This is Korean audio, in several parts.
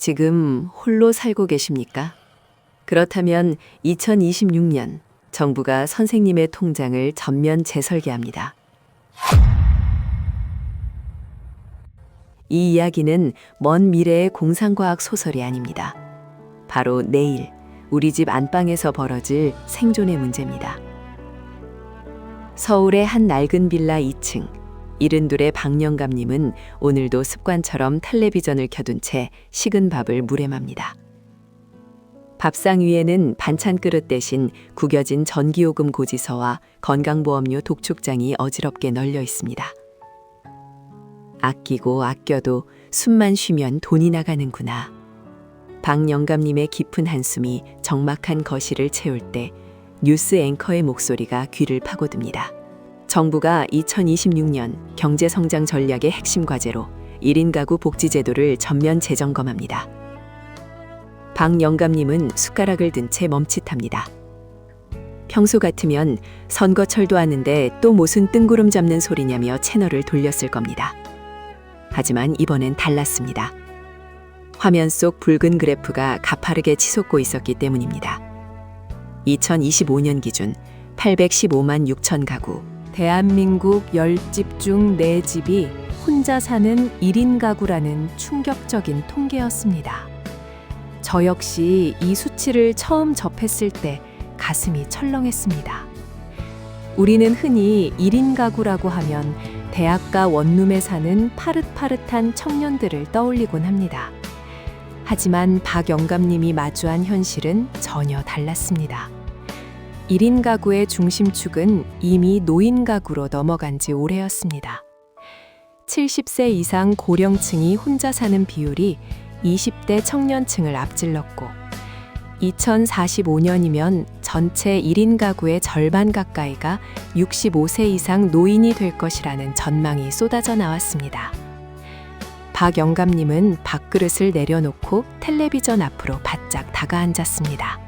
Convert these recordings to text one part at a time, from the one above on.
지금 홀로 살고 계십니까? 그렇다면 2026년 정부가 선생님의 통장을 전면 재설계합니다. 이 이야기는 먼 미래의 공상과학 소설이 아닙니다. 바로 내일 우리 집 안방에서 벌어질 생존의 문제입니다. 서울의 한 낡은 빌라 2층, 이른둘의 박영감님은 오늘도 습관처럼 텔레비전을 켜둔 채 식은 밥을 물에 맙니다. 밥상 위에는 반찬 그릇 대신 구겨진 전기요금 고지서와 건강보험료 독촉장이 어지럽게 널려 있습니다. 아끼고 아껴도 숨만 쉬면 돈이 나가는구나. 박영감님의 깊은 한숨이 적막한 거실을 채울 때 뉴스 앵커의 목소리가 귀를 파고듭니다. 정부가 2026년 경제성장 전략의 핵심 과제로 1인 가구 복지제도를 전면 재점검합니다. 박영감님은 숟가락을 든 채 멈칫합니다. 평소 같으면 선거철도 왔는데 또 무슨 뜬구름 잡는 소리냐며 채널을 돌렸을 겁니다. 하지만 이번엔 달랐습니다. 화면 속 붉은 그래프가 가파르게 치솟고 있었기 때문입니다. 2025년 기준 815만 6천 가구, 대한민국 10집 중 4집이 혼자 사는 1인 가구라는 충격적인 통계였습니다. 저 역시 이 수치를 처음 접했을 때 가슴이 철렁했습니다. 우리는 흔히 1인 가구라고 하면 대학가 원룸에 사는 파릇파릇한 청년들을 떠올리곤 합니다. 하지만 박영감님이 마주한 현실은 전혀 달랐습니다. 1인 가구의 중심축은 이미 노인 가구로 넘어간 지 오래였습니다. 70세 이상 고령층이 혼자 사는 비율이 20대 청년층을 앞질렀고 2045년이면 전체 1인 가구의 절반 가까이가 65세 이상 노인이 될 것이라는 전망이 쏟아져 나왔습니다. 박영감님은 밥그릇을 내려놓고 텔레비전 앞으로 바짝 다가앉았습니다.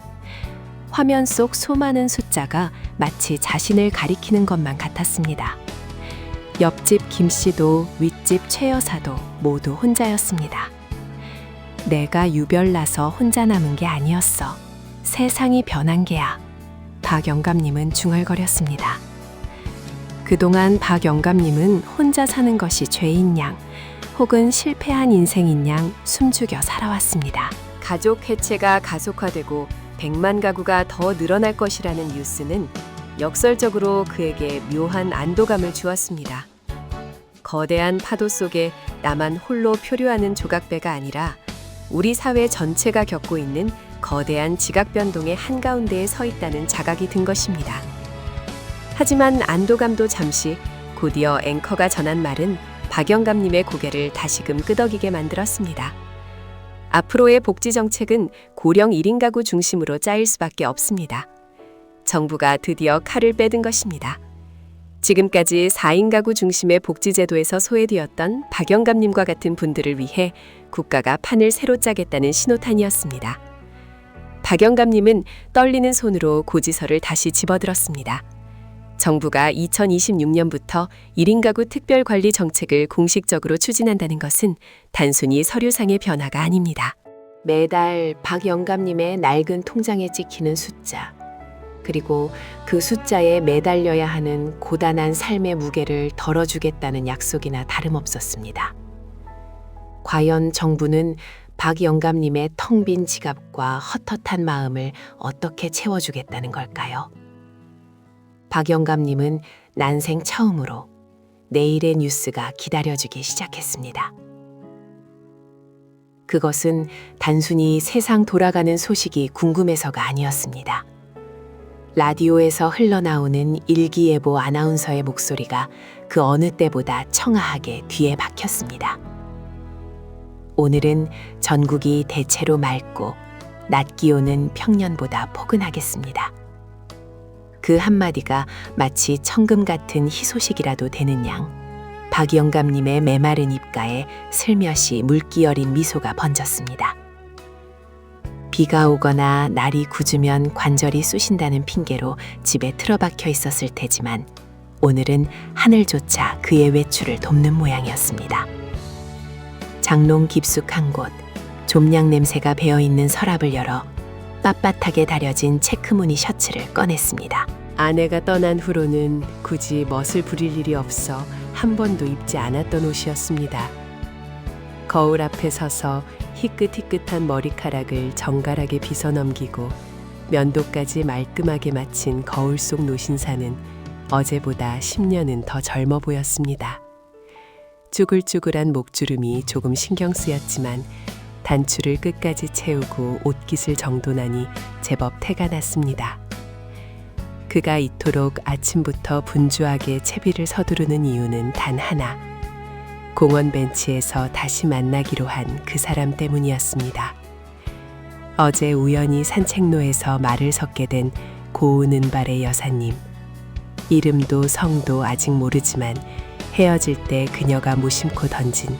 화면 속 수많은 숫자가 마치 자신을 가리키는 것만 같았습니다. 옆집 김씨도 윗집 최 여사도 모두 혼자였습니다. 내가 유별나서 혼자 남은 게 아니었어. 세상이 변한 게야. 박영감님은 중얼거렸습니다. 그동안 박영감님은 혼자 사는 것이 죄인 양, 혹은 실패한 인생인 양 숨죽여 살아왔습니다. 가족 해체가 가속화되고 100만 가구가 더 늘어날 것이라는 뉴스는 역설적으로 그에게 묘한 안도감을 주었습니다. 거대한 파도 속에 나만 홀로 표류하는 조각배가 아니라 우리 사회 전체가 겪고 있는 거대한 지각 변동의 한가운데에 서 있다는 자각이 든 것입니다. 하지만 안도감도 잠시, 곧이어 앵커가 전한 말은 박영감님의 고개를 다시금 끄덕이게 만들었습니다. 앞으로의 복지 정책은 고령 1인 가구 중심으로 짜일 수밖에 없습니다. 정부가 드디어 칼을 빼든 것입니다. 지금까지 4인 가구 중심의 복지제도에서 소외되었던 박영감님과 같은 분들을 위해 국가가 판을 새로 짜겠다는 신호탄이었습니다. 박영감님은 떨리는 손으로 고지서를 다시 집어들었습니다. 정부가 2026년부터 1인 가구 특별관리 정책을 공식적으로 추진한다는 것은 단순히 서류상의 변화가 아닙니다. 매달 박영감님의 낡은 통장에 찍히는 숫자, 그리고 그 숫자에 매달려야 하는 고단한 삶의 무게를 덜어주겠다는 약속이나 다름없었습니다. 과연 정부는 박영감님의 텅 빈 지갑과 헛헛한 마음을 어떻게 채워주겠다는 걸까요? 박영감님은 난생 처음으로 내일의 뉴스가 기다려주기 시작했습니다. 그것은 단순히 세상 돌아가는 소식이 궁금해서가 아니었습니다. 라디오에서 흘러나오는 일기예보 아나운서의 목소리가 그 어느 때보다 청아하게 귀에 박혔습니다. 오늘은 전국이 대체로 맑고 낮 기온은 평년보다 포근하겠습니다. 그 한마디가 마치 청금 같은 희소식이라도 되는 양 박영감님의 메마른 입가에 슬며시 물기 어린 미소가 번졌습니다. 비가 오거나 날이 굳으면 관절이 쑤신다는 핑계로 집에 틀어박혀 있었을 테지만 오늘은 하늘조차 그의 외출을 돕는 모양이었습니다. 장롱 깊숙한 곳, 좀냥 냄새가 배어있는 서랍을 열어 빳빳하게 다려진 체크무늬 셔츠를 꺼냈습니다. 아내가 떠난 후로는 굳이 멋을 부릴 일이 없어 한 번도 입지 않았던 옷이었습니다. 거울 앞에 서서 희끗희끗한 머리카락을 정갈하게 빗어 넘기고 면도까지 말끔하게 마친 거울 속 노신사는 어제보다 10년은 더 젊어 보였습니다. 쭈글쭈글한 목주름이 조금 신경 쓰였지만 단추를 끝까지 채우고 옷깃을 정돈하니 제법 태가 났습니다. 그가 이토록 아침부터 분주하게 채비를 서두르는 이유는 단 하나. 공원 벤치에서 다시 만나기로 한 그 사람 때문이었습니다. 어제 우연히 산책로에서 말을 섞게 된 고운 은발의 여사님. 이름도 성도 아직 모르지만 헤어질 때 그녀가 무심코 던진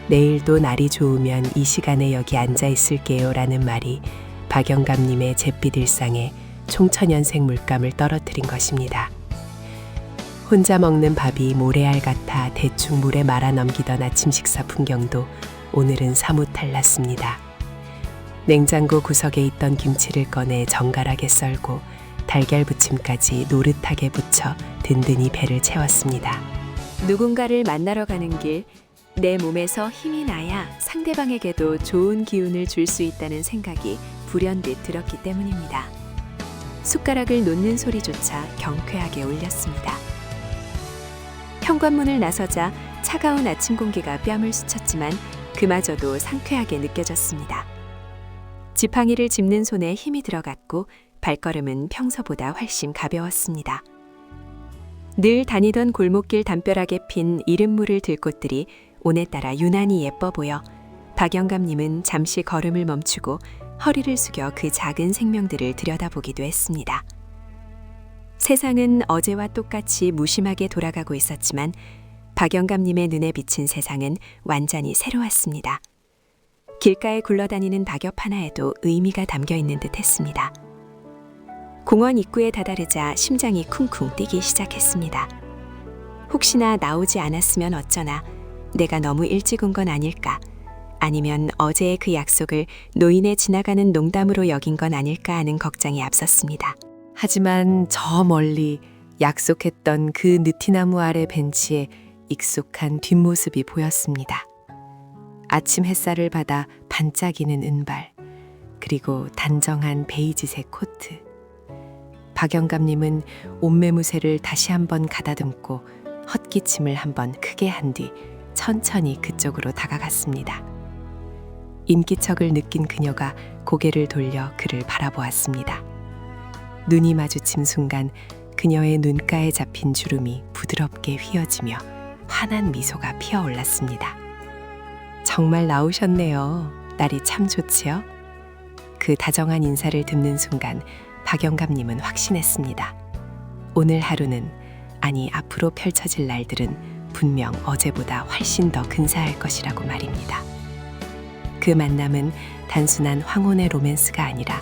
내일도 날이 좋으면 이 시간에 여기 앉아 있을게요 라는 말이 박영감님의 잿빛 일상에 총천연색 물감을 떨어뜨린 것입니다. 혼자 먹는 밥이 모래알 같아 대충 물에 말아 넘기던 아침 식사 풍경도 오늘은 사뭇 달랐습니다. 냉장고 구석에 있던 김치를 꺼내 정갈하게 썰고 달걀 부침까지 노릇하게 부쳐 든든히 배를 채웠습니다. 누군가를 만나러 가는 길, 내 몸에서 힘이 나야 상대방에게도 좋은 기운을 줄 수 있다는 생각이 불현듯 들었기 때문입니다. 숟가락을 놓는 소리조차 경쾌하게 울렸습니다. 현관문을 나서자 차가운 아침 공기가 뺨을 스쳤지만 그마저도 상쾌하게 느껴졌습니다. 지팡이를 짚는 손에 힘이 들어갔고 발걸음은 평소보다 훨씬 가벼웠습니다. 늘 다니던 골목길 담벼락에 핀 이른물을 들꽃들이 오늘따라 유난히 예뻐 보여 박영감님은 잠시 걸음을 멈추고 허리를 숙여 그 작은 생명들을 들여다보기도 했습니다. 세상은 어제와 똑같이 무심하게 돌아가고 있었지만 박영감님의 눈에 비친 세상은 완전히 새로웠습니다. 길가에 굴러다니는 낙엽 하나에도 의미가 담겨 있는 듯 했습니다. 공원 입구에 다다르자 심장이 쿵쿵 뛰기 시작했습니다. 혹시나 나오지 않았으면 어쩌나, 내가 너무 일찍 온 건 아닐까, 아니면 어제의 그 약속을 노인의 지나가는 농담으로 여긴 건 아닐까 하는 걱정이 앞섰습니다. 하지만 저 멀리 약속했던 그 느티나무 아래 벤치에 익숙한 뒷모습이 보였습니다. 아침 햇살을 받아 반짝이는 은발, 그리고 단정한 베이지색 코트. 박영감님은 옷매무새를 다시 한번 가다듬고 헛기침을 한번 크게 한 뒤 천천히 그쪽으로 다가갔습니다. 인기척을 느낀 그녀가 고개를 돌려 그를 바라보았습니다. 눈이 마주친 순간 그녀의 눈가에 잡힌 주름이 부드럽게 휘어지며 환한 미소가 피어올랐습니다. 정말 나오셨네요. 날이 참 좋지요? 그 다정한 인사를 듣는 순간 박영감님은 확신했습니다. 오늘 하루는, 아니 앞으로 펼쳐질 날들은 분명 어제보다 훨씬 더 근사할 것이라고 말입니다. 그 만남은 단순한 황혼의 로맨스가 아니라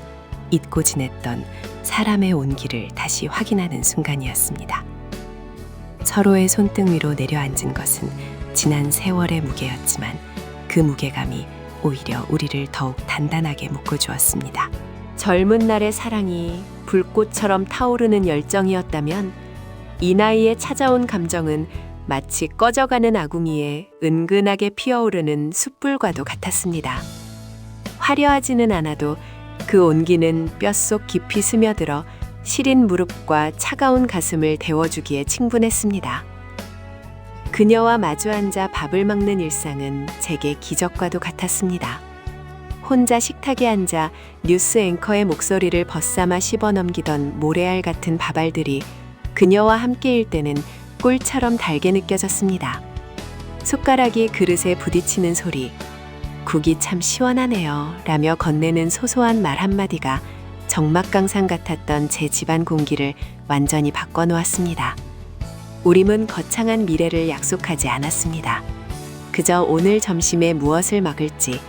잊고 지냈던 사람의 온기를 다시 확인하는 순간이었습니다. 서로의 손등 위로 내려앉은 것은 지난 세월의 무게였지만 그 무게감이 오히려 우리를 더욱 단단하게 묶어주었습니다. 젊은 날의 사랑이 불꽃처럼 타오르는 열정이었다면 이 나이에 찾아온 감정은 마치 꺼져가는 아궁이에 은근하게 피어오르는 숯불과도 같았습니다. 화려하지는 않아도 그 온기는 뼛속 깊이 스며들어 시린 무릎과 차가운 가슴을 데워주기에 충분했습니다. 그녀와 마주 앉아 밥을 먹는 일상은 제게 기적과도 같았습니다. 혼자 식탁에 앉아 뉴스 앵커의 목소리를 벗삼아 씹어넘기던 모래알 같은 밥알들이 그녀와 함께일 때는 꿀처럼 달게 느껴졌습니다. 숟가락이 그릇에 부딪히는 소리, 국이 참 시원하네요 라며 건네는 소소한 말 한마디가 정막강산 같았던 제 집안 공기를 완전히 바꿔놓았습니다. 우림은 거창한 미래를 약속하지 않았습니다. 그저 오늘 점심에 무엇을 먹을지,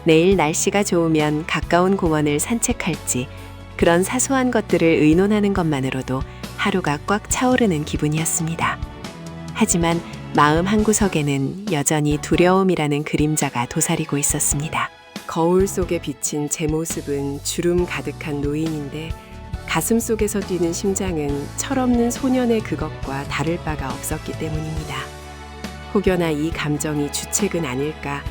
내일 날씨가 좋으면 가까운 공원을 산책할지, 그런 사소한 것들을 의논하는 것만으로도 하루가 꽉 차오르는 기분이었습니다. 하지만 마음 한구석에는 여전히 두려움이라는 그림자가 도사리고 있었습니다. 거울 속에 비친 제 모습은 주름 가득한 노인인데 가슴 속에서 뛰는 심장은 철없는 소년의 그것과 다를 바가 없었기 때문입니다. 혹여나 이 감정이 주책은 아닐까,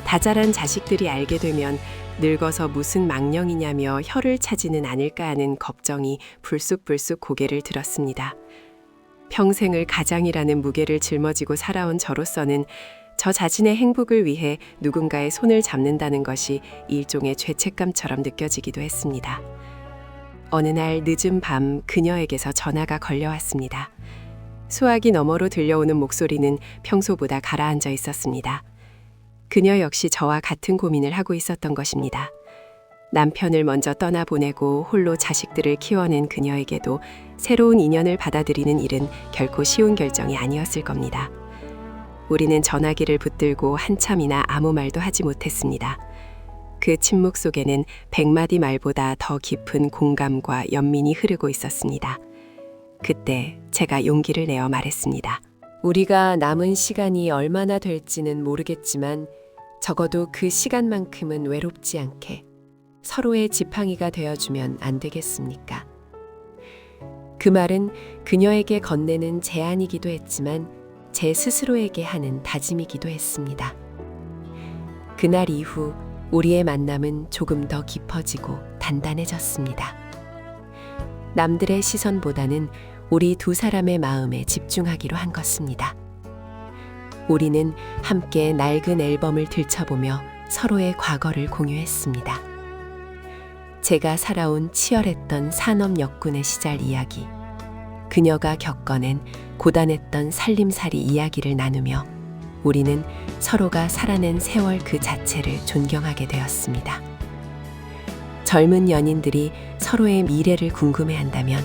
다자란 자식들이 알게 되면 늙어서 무슨 망령이냐며 혀를 차지는 않을까 하는 걱정이 불쑥불쑥 고개를 들었습니다. 평생을 가장이라는 무게를 짊어지고 살아온 저로서는 저 자신의 행복을 위해 누군가의 손을 잡는다는 것이 일종의 죄책감처럼 느껴지기도 했습니다. 어느 날 늦은 밤 그녀에게서 전화가 걸려왔습니다. 수화기 너머로 들려오는 목소리는 평소보다 가라앉아 있었습니다. 그녀 역시 저와 같은 고민을 하고 있었던 것입니다. 남편을 먼저 떠나보내고 홀로 자식들을 키워낸 그녀에게도 새로운 인연을 받아들이는 일은 결코 쉬운 결정이 아니었을 겁니다. 우리는 전화기를 붙들고 한참이나 아무 말도 하지 못했습니다. 그 침묵 속에는 100마디 말보다 더 깊은 공감과 연민이 흐르고 있었습니다. 그때 제가 용기를 내어 말했습니다. 우리가 남은 시간이 얼마나 될지는 모르겠지만 적어도 그 시간만큼은 외롭지 않게 서로의 지팡이가 되어주면 안 되겠습니까? 그 말은 그녀에게 건네는 제안이기도 했지만 제 스스로에게 하는 다짐이기도 했습니다. 그날 이후 우리의 만남은 조금 더 깊어지고 단단해졌습니다. 남들의 시선보다는 우리 두 사람의 마음에 집중하기로 한 것입니다. 우리는 함께 낡은 앨범을 들춰보며 서로의 과거를 공유했습니다. 제가 살아온 치열했던 산업 역군의 시절 이야기, 그녀가 겪어낸 고단했던 살림살이 이야기를 나누며 우리는 서로가 살아낸 세월 그 자체를 존경하게 되었습니다. 젊은 연인들이 서로의 미래를 궁금해한다면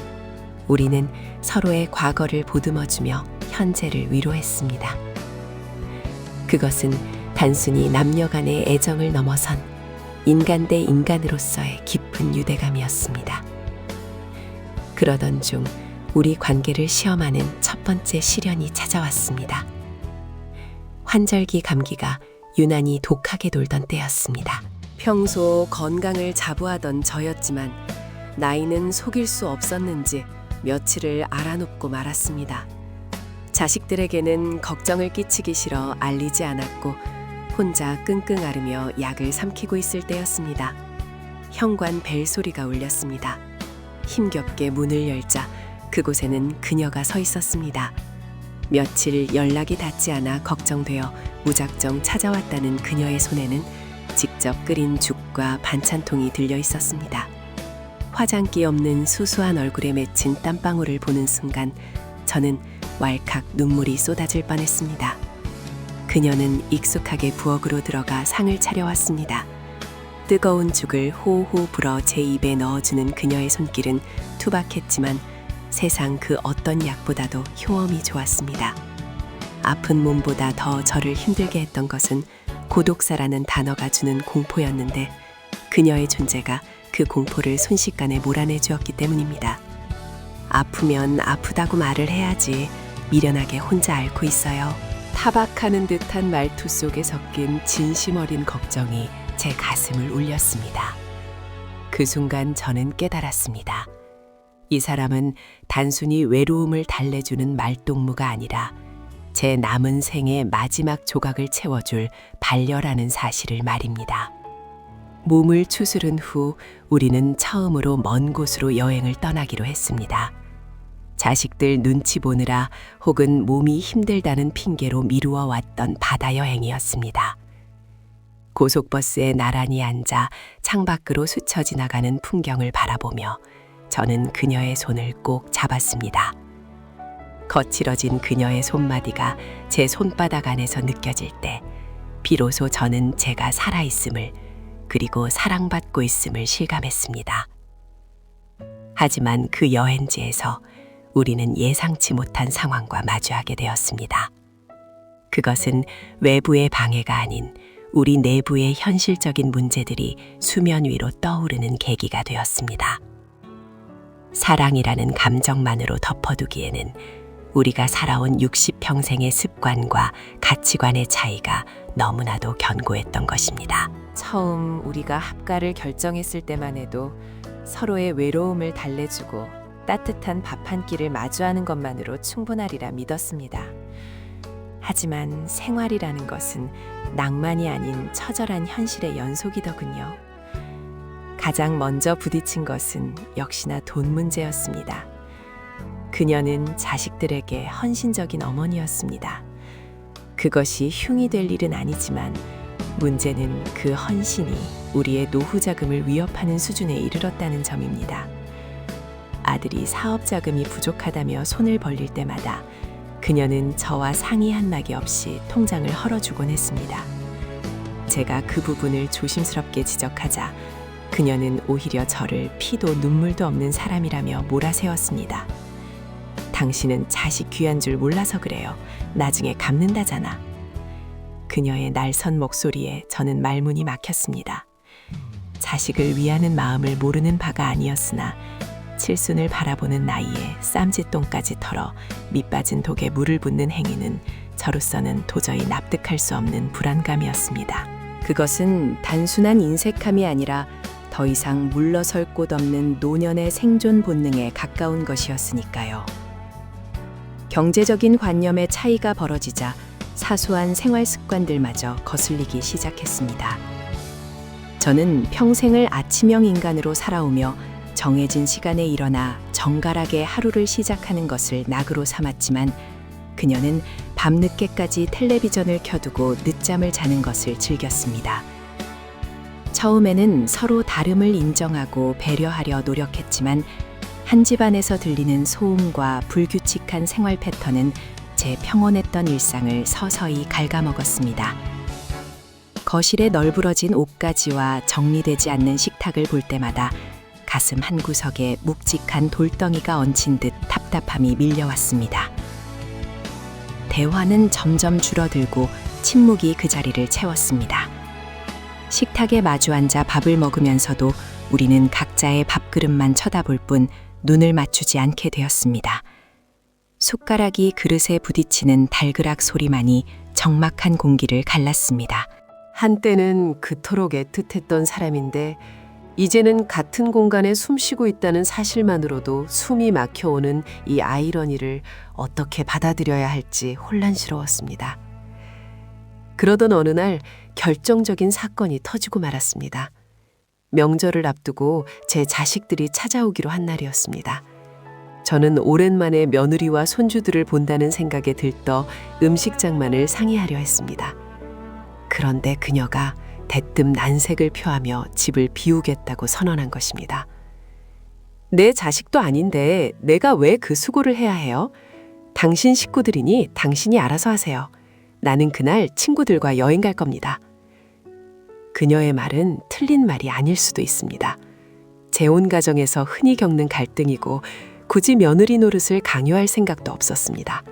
우리는 서로의 과거를 보듬어주며 현재를 위로했습니다. 그것은 단순히 남녀 간의 애정을 넘어선 인간 대 인간으로서의 깊은 유대감이었습니다. 그러던 중 우리 관계를 시험하는 첫 번째 시련이 찾아왔습니다. 환절기 감기가 유난히 독하게 돌던 때였습니다. 평소 건강을 자부하던 저였지만 나이는 속일 수 없었는지 며칠을 알아눕고 말았습니다. 자식들에게는 걱정을 끼치기 싫어 알리지 않았고 혼자 끙끙 앓으며 약을 삼키고 있을 때였습니다. 현관 벨소리가 울렸습니다. 힘겹게 문을 열자 그곳에는 그녀가 서 있었습니다. 며칠 연락이 닿지 않아 걱정되어 무작정 찾아왔다는 그녀의 손에는 직접 끓인 죽과 반찬통이 들려 있었습니다. 화장기 없는 수수한 얼굴에 맺힌 땀방울을 보는 순간 저는 왈칵 눈물이 쏟아질 뻔했습니다. 그녀는 익숙하게 부엌으로 들어가 상을 차려왔습니다. 뜨거운 죽을 호호 불어 제 입에 넣어주는 그녀의 손길은 투박했지만 세상 그 어떤 약보다도 효험이 좋았습니다. 아픈 몸보다 더 저를 힘들게 했던 것은 고독사라는 단어가 주는 공포였는데 그녀의 존재가 그 공포를 순식간에 몰아내 주었기 때문입니다. 아프면 아프다고 말을 해야지 미련하게 혼자 앓고 있어요. 타박하는 듯한 말투 속에 섞인 진심 어린 걱정이 제 가슴을 울렸습니다. 그 순간 저는 깨달았습니다. 이 사람은 단순히 외로움을 달래주는 말동무가 아니라 제 남은 생의 마지막 조각을 채워줄 반려라는 사실을 말입니다. 몸을 추스른 후 우리는 처음으로 먼 곳으로 여행을 떠나기로 했습니다. 자식들 눈치 보느라 혹은 몸이 힘들다는 핑계로 미루어 왔던 바다 여행이었습니다. 고속버스에 나란히 앉아 창밖으로 스쳐 지나가는 풍경을 바라보며 저는 그녀의 손을 꼭 잡았습니다. 거칠어진 그녀의 손마디가 제 손바닥 안에서 느껴질 때 비로소 저는 제가 살아있음을 그리고 사랑받고 있음을 실감했습니다. 하지만 그 여행지에서 우리는 예상치 못한 상황과 마주하게 되었습니다. 그것은 외부의 방해가 아닌 우리 내부의 현실적인 문제들이 수면 위로 떠오르는 계기가 되었습니다. 사랑이라는 감정만으로 덮어두기에는 우리가 살아온 60평생의 습관과 가치관의 차이가 너무나도 견고했던 것입니다. 처음 우리가 합가를 결정했을 때만 해도 서로의 외로움을 달래주고 따뜻한 밥 한 끼를 마주하는 것만으로 충분하리라 믿었습니다. 하지만 생활이라는 것은 낭만이 아닌 처절한 현실의 연속이더군요. 가장 먼저 부딪힌 것은 역시나 돈 문제였습니다. 그녀는 자식들에게 헌신적인 어머니였습니다. 그것이 흉이 될 일은 아니지만 문제는 그 헌신이 우리의 노후 자금을 위협하는 수준에 이르렀다는 점입니다. 아들이 사업 자금이 부족하다며 손을 벌릴 때마다 그녀는 저와 상의 한마디 없이 통장을 헐어주곤 했습니다. 제가 그 부분을 조심스럽게 지적하자 그녀는 오히려 저를 피도 눈물도 없는 사람이라며 몰아세웠습니다. 당신은 자식 귀한 줄 몰라서 그래요. 나중에 갚는다잖아. 그녀의 날선 목소리에 저는 말문이 막혔습니다. 자식을 위하는 마음을 모르는 바가 아니었으나 칠순을 바라보는 나이에 쌈짓돈까지 털어 밑빠진 독에 물을 붓는 행위는 저로서는 도저히 납득할 수 없는 불안감이었습니다. 그것은 단순한 인색함이 아니라 더 이상 물러설 곳 없는 노년의 생존 본능에 가까운 것이었으니까요. 경제적인 관념의 차이가 벌어지자 사소한 생활 습관들마저 거슬리기 시작했습니다. 저는 평생을 아침형 인간으로 살아오며 정해진 시간에 일어나 정갈하게 하루를 시작하는 것을 낙으로 삼았지만 그녀는 밤늦게까지 텔레비전을 켜두고 늦잠을 자는 것을 즐겼습니다. 처음에는 서로 다름을 인정하고 배려하려 노력했지만 한 집안에서 들리는 소음과 불규칙한 생활 패턴은 제 평온했던 일상을 서서히 갉아먹었습니다. 거실에 널브러진 옷가지와 정리되지 않는 식탁을 볼 때마다 가슴 한구석에 묵직한 돌덩이가 얹힌 듯 답답함이 밀려왔습니다. 대화는 점점 줄어들고 침묵이 그 자리를 채웠습니다. 식탁에 마주 앉아 밥을 먹으면서도 우리는 각자의 밥그릇만 쳐다볼 뿐 눈을 맞추지 않게 되었습니다. 숟가락이 그릇에 부딪히는 달그락 소리만이 적막한 공기를 갈랐습니다. 한때는 그토록 애틋했던 사람인데 이제는 같은 공간에 숨쉬고 있다는 사실만으로도 숨이 막혀오는 이 아이러니를 어떻게 받아들여야 할지 혼란스러웠습니다. 그러던 어느 날 결정적인 사건이 터지고 말았습니다. 명절을 앞두고 제 자식들이 찾아오기로 한 날이었습니다. 저는 오랜만에 며느리와 손주들을 본다는 생각에 들떠 음식 장만을 상의하려 했습니다. 그런데 그녀가 대뜸 난색을 표하며 집을 비우겠다고 선언한 것입니다. 내 자식도 아닌데 내가 왜 그 수고를 해야 해요? 당신 식구들이니 당신이 알아서 하세요. 나는 그날 친구들과 여행 갈 겁니다. 그녀의 말은 틀린 말이 아닐 수도 있습니다. 재혼 가정에서 흔히 겪는 갈등이고 굳이 며느리 노릇을 강요할 생각도 없었습니다.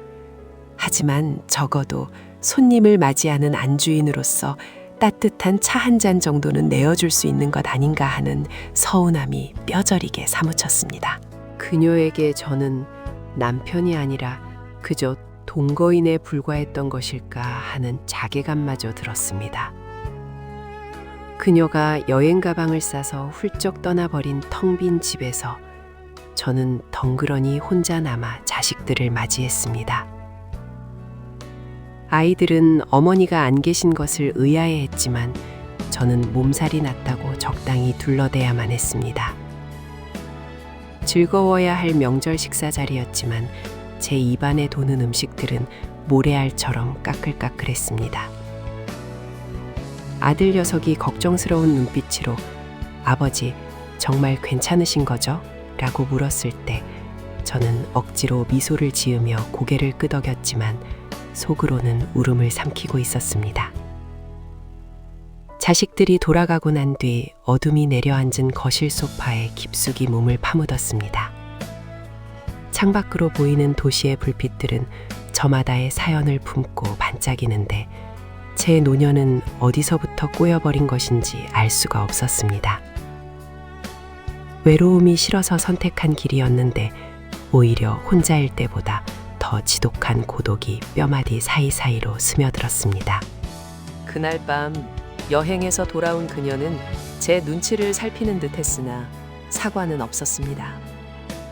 하지만 적어도 손님을 맞이하는 안주인으로서 따뜻한 차 한 잔 정도는 내어줄 수 있는 것 아닌가 하는 서운함이 뼈저리게 사무쳤습니다. 그녀에게 저는 남편이 아니라 그저 동거인에 불과했던 것일까 하는 자괴감마저 들었습니다. 그녀가 여행 가방을 싸서 훌쩍 떠나버린 텅 빈 집에서 저는 덩그러니 혼자 남아 자식들을 맞이했습니다. 아이들은 어머니가 안 계신 것을 의아해했지만 저는 몸살이 났다고 적당히 둘러대야만 했습니다. 즐거워야 할 명절 식사 자리였지만 제 입안에 도는 음식들은 모래알처럼 까끌까끌했습니다. 아들 녀석이 걱정스러운 눈빛으로 아버지 정말 괜찮으신 거죠? 라고 물었을 때 저는 억지로 미소를 지으며 고개를 끄덕였지만 속으로는 울음을 삼키고 있었습니다. 자식들이 돌아가고 난 뒤 어둠이 내려앉은 거실 소파에 깊숙이 몸을 파묻었습니다. 창밖으로 보이는 도시의 불빛들은 저마다의 사연을 품고 반짝이는데 제 노년은 어디서부터 꼬여버린 것인지 알 수가 없었습니다. 외로움이 싫어서 선택한 길이었는데 오히려 혼자일 때보다 더 지독한 고독이 뼈마디 사이사이로 스며들었습니다. 그날 밤 여행에서 돌아온 그녀는 제 눈치를 살피는 듯 했으나 사과는 없었습니다.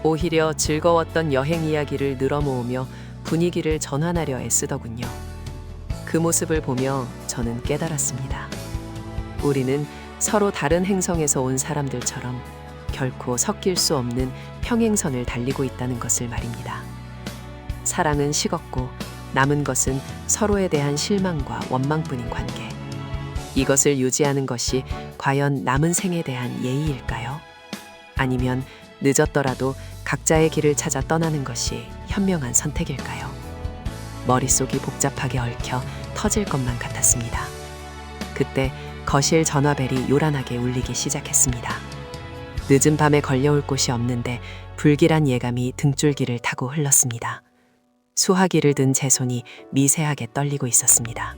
오히려 즐거웠던 여행 이야기를 늘어모으며 분위기를 전환하려 애쓰더군요. 그 모습을 보며 저는 깨달았습니다. 우리는 서로 다른 행성에서 온 사람들처럼 결코 섞일 수 없는 평행선을 달리고 있다는 것을 말입니다. 사랑은 식었고 남은 것은 서로에 대한 실망과 원망뿐인 관계. 이것을 유지하는 것이 과연 남은 생에 대한 예의일까요? 아니면 늦었더라도 각자의 길을 찾아 떠나는 것이 현명한 선택일까요? 머릿속이 복잡하게 얽혀 터질 것만 같았습니다. 그때 거실 전화벨이 요란하게 울리기 시작했습니다. 늦은 밤에 걸려올 곳이 없는데 불길한 예감이 등줄기를 타고 흘렀습니다. 수화기를 든 제 손이 미세하게 떨리고 있었습니다.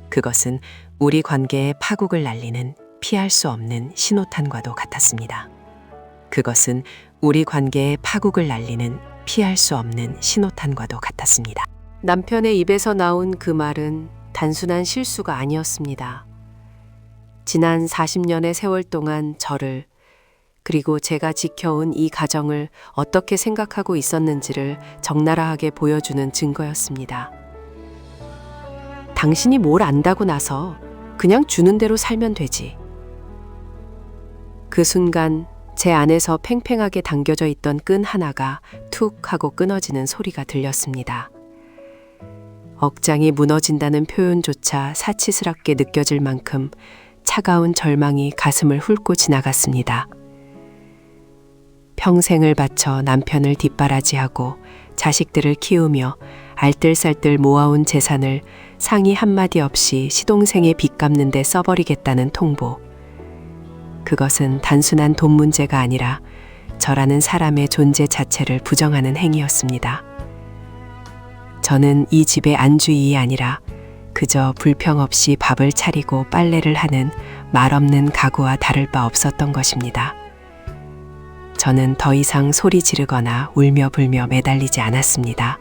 그것은 우리 관계에 파국을 날리는 피할 수 없는 신호탄과도 같았습니다. 그것은 우리 관계에 파국을 날리는 피할 수 없는 신호탄과도 같았습니다. 남편의 입에서 나온 그 말은 단순한 실수가 아니었습니다. 지난 40년의 세월 동안 저를 그리고 제가 지켜온 이 가정을 어떻게 생각하고 있었는지를 적나라하게 보여주는 증거였습니다. 당신이 뭘 안다고 나서 그냥 주는 대로 살면 되지. 그 순간 제 안에서 팽팽하게 당겨져 있던 끈 하나가 툭 하고 끊어지는 소리가 들렸습니다. 억장이 무너진다는 표현조차 사치스럽게 느껴질 만큼 차가운 절망이 가슴을 훑고 지나갔습니다. 평생을 바쳐 남편을 뒷바라지하고 자식들을 키우며 알뜰살뜰 모아온 재산을 상의 한마디 없이 시동생의 빚 갚는 데 써버리겠다는 통보. 그것은 단순한 돈 문제가 아니라 저라는 사람의 존재 자체를 부정하는 행위였습니다. 저는 이 집의 안주인이 아니라 그저 불평 없이 밥을 차리고 빨래를 하는 말없는 가구와 다를 바 없었던 것입니다. 저는 더 이상 소리 지르거나 울며 불며 매달리지 않았습니다.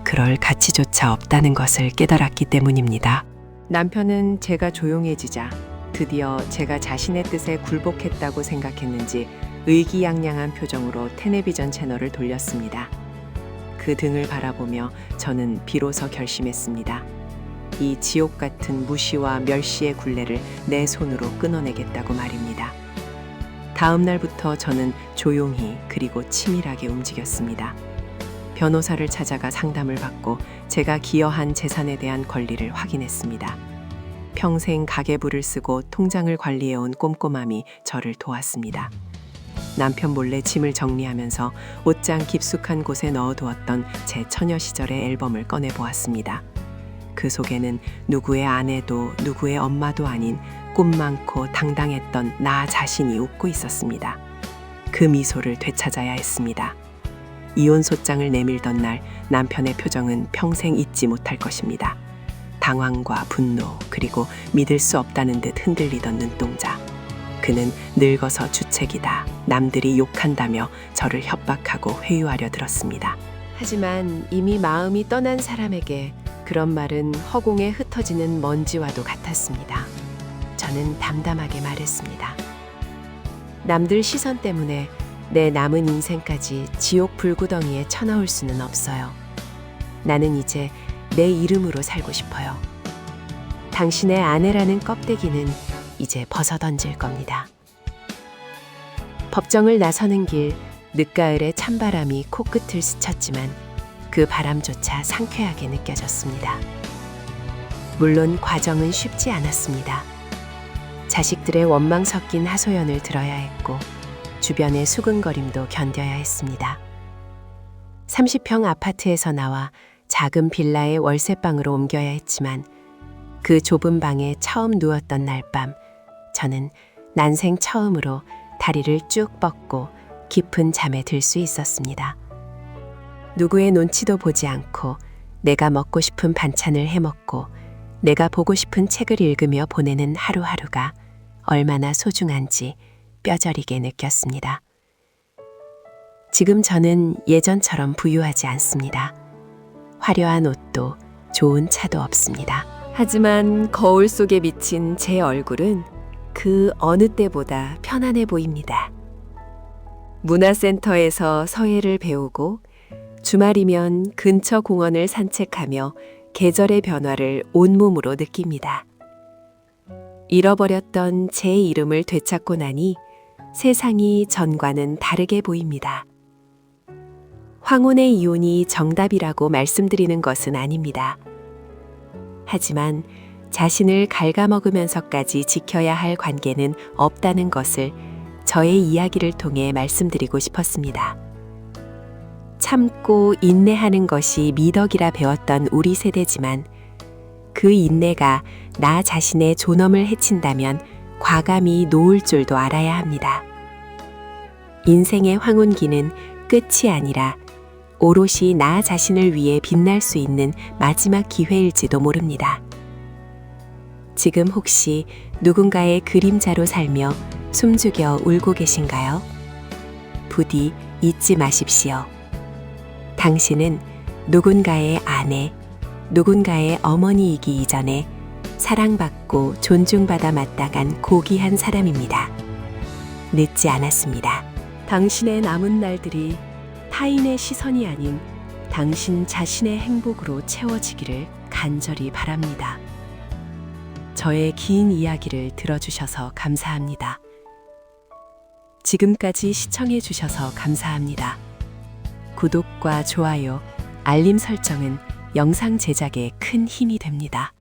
그럴 가치조차 없다는 것을 깨달았기 때문입니다. 남편은 제가 조용해지자 드디어 제가 자신의 뜻에 굴복했다고 생각했는지 의기양양한 표정으로 텔레비전 채널을 돌렸습니다. 그 등을 바라보며 저는 비로소 결심했습니다. 이 지옥 같은 무시와 멸시의 굴레를 내 손으로 끊어내겠다고 말입니다. 다음 날부터 저는 조용히 그리고 치밀하게 움직였습니다. 변호사를 찾아가 상담을 받고 제가 기여한 재산에 대한 권리를 확인했습니다. 평생 가계부를 쓰고 통장을 관리해온 꼼꼼함이 저를 도왔습니다. 남편 몰래 짐을 정리하면서 옷장 깊숙한 곳에 넣어두었던 제 처녀 시절의 앨범을 꺼내보았습니다. 그 속에는 누구의 아내도 누구의 엄마도 아닌 꿈 많고 당당했던 나 자신이 웃고 있었습니다. 그 미소를 되찾아야 했습니다. 이혼 소장을 내밀던 날 남편의 표정은 평생 잊지 못할 것입니다. 당황과 분노 그리고 믿을 수 없다는 듯 흔들리던 눈동자. 그는 늙어서 주책이다. 남들이 욕한다며 저를 협박하고 회유하려 들었습니다. 하지만 이미 마음이 떠난 사람에게 그런 말은 허공에 흩어지는 먼지와도 같았습니다. 저는 담담하게 말했습니다. 남들 시선 때문에 내 남은 인생까지 지옥 불구덩이에 쳐넣을 수는 없어요. 나는 이제 내 이름으로 살고 싶어요. 당신의 아내라는 껍데기는 이제 벗어던질 겁니다. 법정을 나서는 길, 늦가을의 찬바람이 코끝을 스쳤지만 그 바람조차 상쾌하게 느껴졌습니다. 물론 과정은 쉽지 않았습니다. 자식들의 원망 섞인 하소연을 들어야 했고 주변의 수근거림도 견뎌야 했습니다. 30평 아파트에서 나와 작은 빌라의 월세방으로 옮겨야 했지만 그 좁은 방에 처음 누웠던 날 밤 저는 난생 처음으로 다리를 쭉 뻗고 깊은 잠에 들 수 있었습니다. 누구의 눈치도 보지 않고 내가 먹고 싶은 반찬을 해먹고 내가 보고 싶은 책을 읽으며 보내는 하루하루가 얼마나 소중한지 뼈저리게 느꼈습니다. 지금 저는 예전처럼 부유하지 않습니다. 화려한 옷도 좋은 차도 없습니다. 하지만 거울 속에 비친 제 얼굴은 그 어느 때보다 편안해 보입니다. 문화센터에서 서예를 배우고 주말이면 근처 공원을 산책하며 계절의 변화를 온몸으로 느낍니다. 잃어버렸던 제 이름을 되찾고 나니 세상이 전과는 다르게 보입니다. 황혼의 이혼이 정답이라고 말씀드리는 것은 아닙니다. 하지만 자신을 갉아먹으면서까지 지켜야 할 관계는 없다는 것을 저의 이야기를 통해 말씀드리고 싶었습니다. 참고 인내하는 것이 미덕이라 배웠던 우리 세대지만 그 인내가 나 자신의 존엄을 해친다면 과감히 놓을 줄도 알아야 합니다. 인생의 황혼기는 끝이 아니라 오롯이 나 자신을 위해 빛날 수 있는 마지막 기회일지도 모릅니다. 지금 혹시 누군가의 그림자로 살며 숨죽여 울고 계신가요? 부디 잊지 마십시오. 당신은 누군가의 아내, 누군가의 어머니이기 이전에 사랑받고 존중받아 마땅한 고귀한 사람입니다. 늦지 않았습니다. 당신의 남은 날들이 타인의 시선이 아닌 당신 자신의 행복으로 채워지기를 간절히 바랍니다. 저의 긴 이야기를 들어주셔서 감사합니다. 지금까지 시청해 주셔서 감사합니다. 구독과 좋아요, 알림 설정은 영상 제작에 큰 힘이 됩니다.